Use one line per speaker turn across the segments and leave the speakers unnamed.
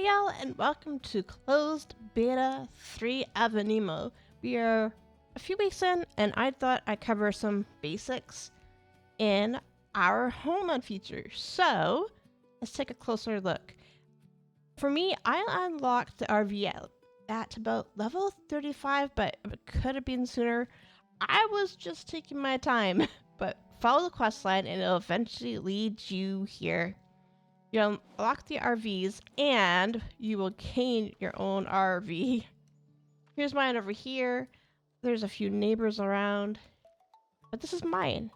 y'all, and welcome to Closed Beta 3 of Aniimo. We are a few weeks in, and I thought I'd cover some basics in our Homeland feature. So, let's take a closer look. For me, I unlocked the RV at about level 35, but it could have been sooner. I was just taking my time, but follow the quest line and it'll eventually lead you here. You'll unlock the RVs and you will gain your own RV. Here's mine over here. There's a few neighbors around, but this is mine.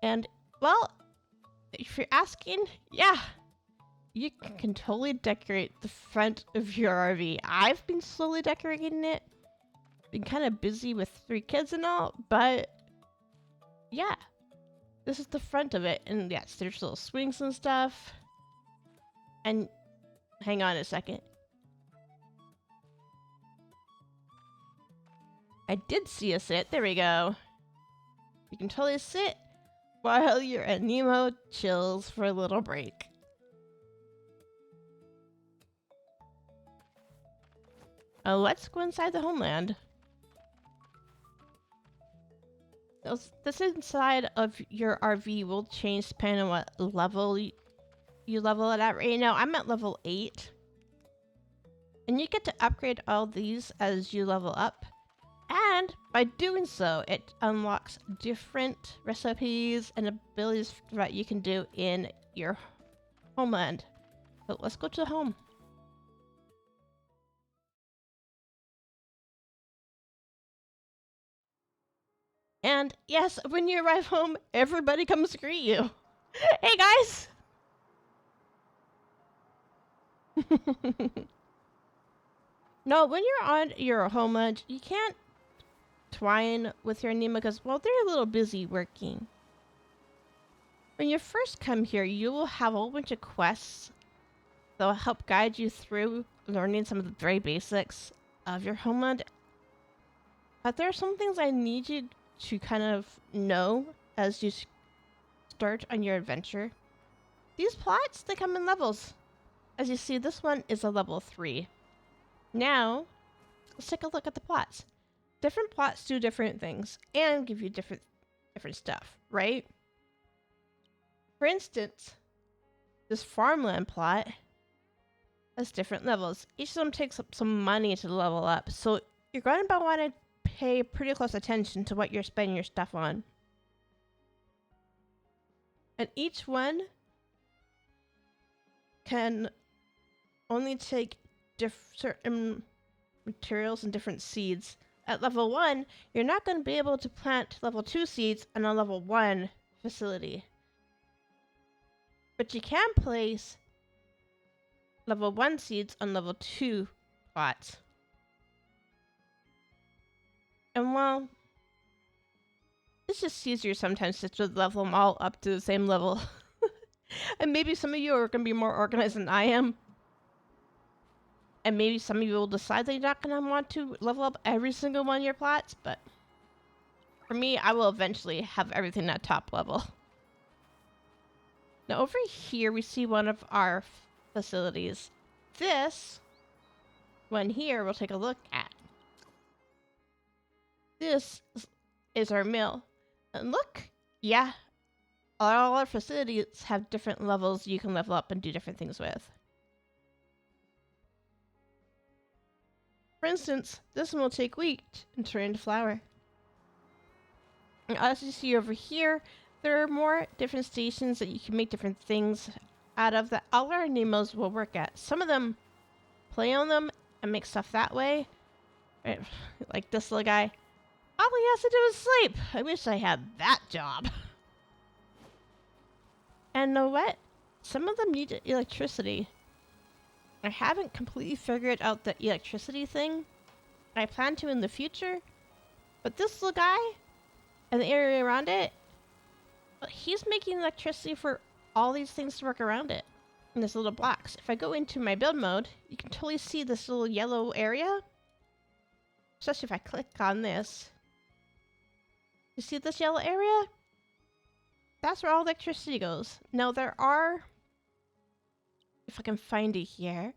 And, well, if you're asking, yeah, you can totally decorate the front of your RV. I've been slowly decorating it. Been kind of busy with 3 kids and all, but yeah, this is the front of it. And yes, there's little swings and stuff. And hang on a second. I did see a sit. There we go. You can totally sit while your Aniimo chills for a little break. Let's go inside the Homeland. This inside of your RV will change depending on what level you level it at. Right now, I'm at level 8. And you get to upgrade all these as you level up. And by doing so, it unlocks different recipes and abilities that you can do in your Homeland. So let's go to the home. And yes, when you arrive home, everybody comes to greet you. Hey guys! No, when you're on your Homeland, you can't twine with your Aniimo because, well, they're a little busy working. When you first come here, you will have a whole bunch of quests that will help guide you through learning some of the very basics of your Homeland. But there are some things I need you to kind of know as you start on your adventure. These plots, they come in levels. As you see, this one is a level 3. Now, let's take a look at the plots. Different plots do different things and give you different stuff, right? For instance, this farmland plot has different levels. Each of them takes up some money to level up, so you're going to want to pay pretty close attention to what you're spending your stuff on. And each one can only take certain materials and different seeds. At level 1, you're not going to be able to plant level 2 seeds on a level 1 facility. But you can place level 1 seeds on level 2 plots. And well, it's just easier sometimes to just level them all up to the same level. And maybe some of you are going to be more organized than I am. And maybe some of you will decide that you're not going to want to level up every single one of your plots. But for me, I will eventually have everything at top level. Now over here, we see one of our facilities. This one here we'll take a look at. This is our mill. And look, yeah, all our facilities have different levels you can level up and do different things with. For instance, this one will take wheat and turn into flour. And as you see over here, there are more different stations that you can make different things out of that all our Aniimos will work at. Some of them play on them and make stuff that way. Right? Like this little guy. All he has to do is sleep. I wish I had that job. And know what? Some of them need electricity. I haven't completely figured out the electricity thing. I plan to in the future. But this little guy and the area around it, he's making electricity for all these things to work around it. And these little blocks. If I go into my build mode, you can totally see this little yellow area. Especially if I click on this. You see this yellow area? That's where all electricity goes. Now there are, if I can find it here,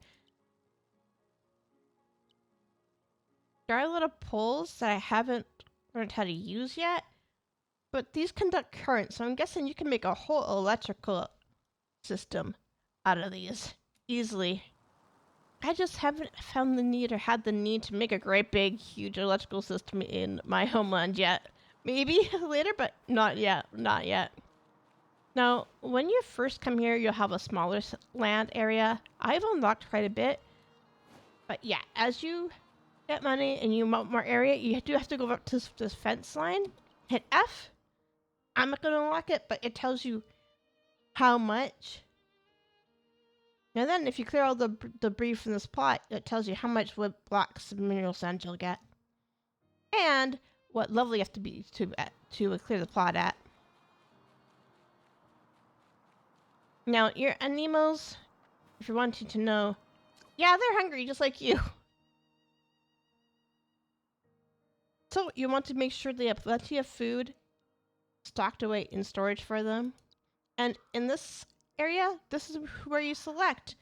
There are a lot of poles that I haven't learned how to use yet, but these conduct current, so I'm guessing you can make a whole electrical system out of these easily. I just haven't found the need or had the need to make a great big huge electrical system in my homeland yet. Maybe later, but not yet. Not yet. Now, when you first come here, you'll have a smaller land area. I've unlocked quite a bit. But yeah, as you get money and you want more area, you do have to go up to this fence line. Hit F. I'm not going to unlock it, but it tells you how much. Now then, if you clear all the debris from this plot, it tells you how much wood blocks of mineral sand you'll get. And what level you have to be to clear the plot at. Now, your Animos, if you're wanting to know, yeah, they're hungry just like you. So you want to make sure they have plenty of food stocked away in storage for them. And in this area, this is where you select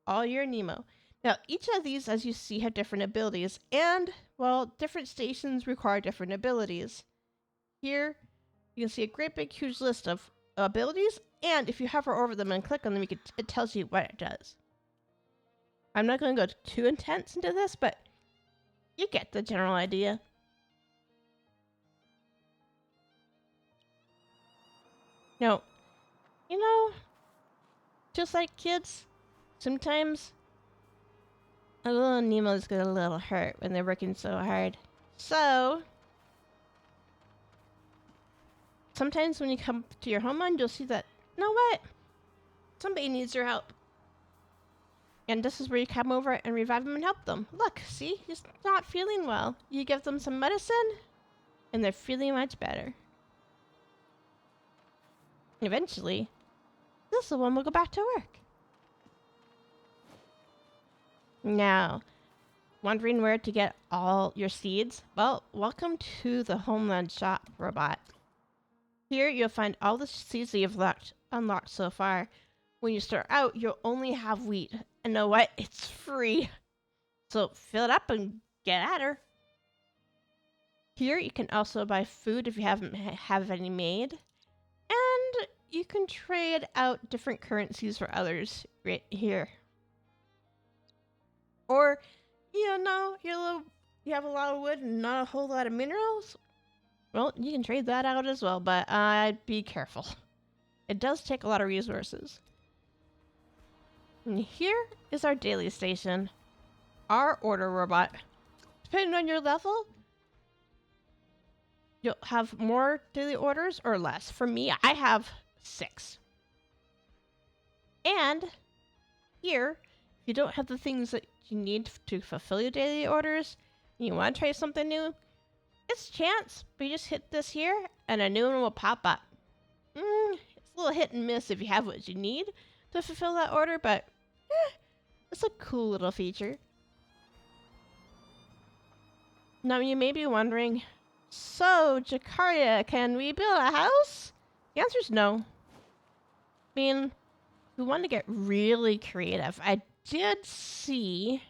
all your Aniimo. Now, each of these, as you see, have different abilities. And, well, different stations require different abilities. Here, you can see a great big huge list of abilities. And if you hover over them and click on them, it tells you what it does. I'm not going to go too intense into this, but you get the general idea. Now, you know, just like kids, sometimes a little Nemo's get a little hurt when they're working so hard. So, sometimes when you come to your homeland, you'll see that, you know what? Somebody needs your help. And this is where you come over and revive them and help them. Look, see? He's not feeling well. You give them some medicine, and they're feeling much better. Eventually, this one will go back to work. Now, wondering where to get all your seeds? Well, welcome to the Homeland Shop, robot. Here, you'll find all the seeds that you've unlocked so far. When you start out, you'll only have wheat. And know what? It's free. So fill it up and get at her. Here, you can also buy food if you haven't have any made. And you can trade out different currencies for others right here. Or, you know, you have a lot of wood and not a whole lot of minerals. Well, you can trade that out as well, but be careful. It does take a lot of resources. And here is our daily station. Our order robot. Depending on your level, you'll have more daily orders or less. For me, I have 6. And here, if you don't have the things that you need to fulfill your daily orders, and you want to try something new, it's chance, but you just hit this here, and a new one will pop up. It's a little hit and miss if you have what you need to fulfill that order, but it's a cool little feature. Now you may be wondering, so Jecaria, can we build a house? The answer is no. I mean, we want to get really creative. I did see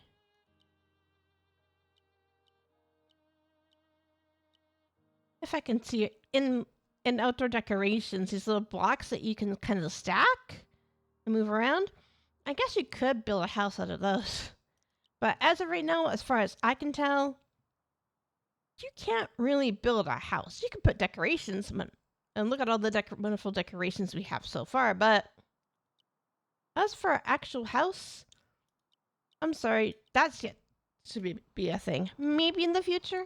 if I can see it in outdoor decorations, these little blocks that you can kind of stack and move around. I guess you could build a house out of those. But as of right now, as far as I can tell, you can't really build a house. You can put decorations, and look at all the wonderful decorations we have so far, but as for our actual house, I'm sorry, that's yet to be a thing. Maybe in the future.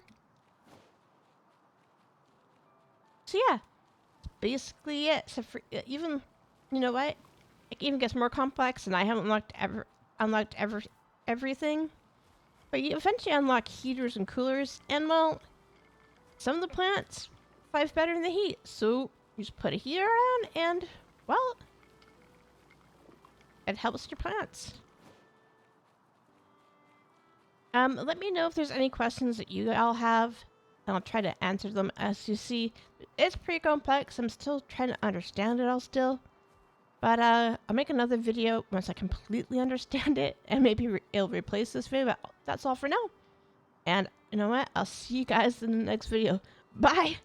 So yeah, that's basically it. So for, even, you know what? It even gets more complex, and I haven't unlocked everything. But you eventually unlock heaters and coolers, and well, some of the plants thrive better in the heat. So you just put a heater around, and well, it helps your plants. Let me know if there's any questions that you all have, and I'll try to answer them. As you see, it's pretty complex. I'm still trying to understand it all still. But I'll make another video once I completely understand it, and maybe it'll replace this video, but that's all for now. And you know what? I'll see you guys in the next video. Bye!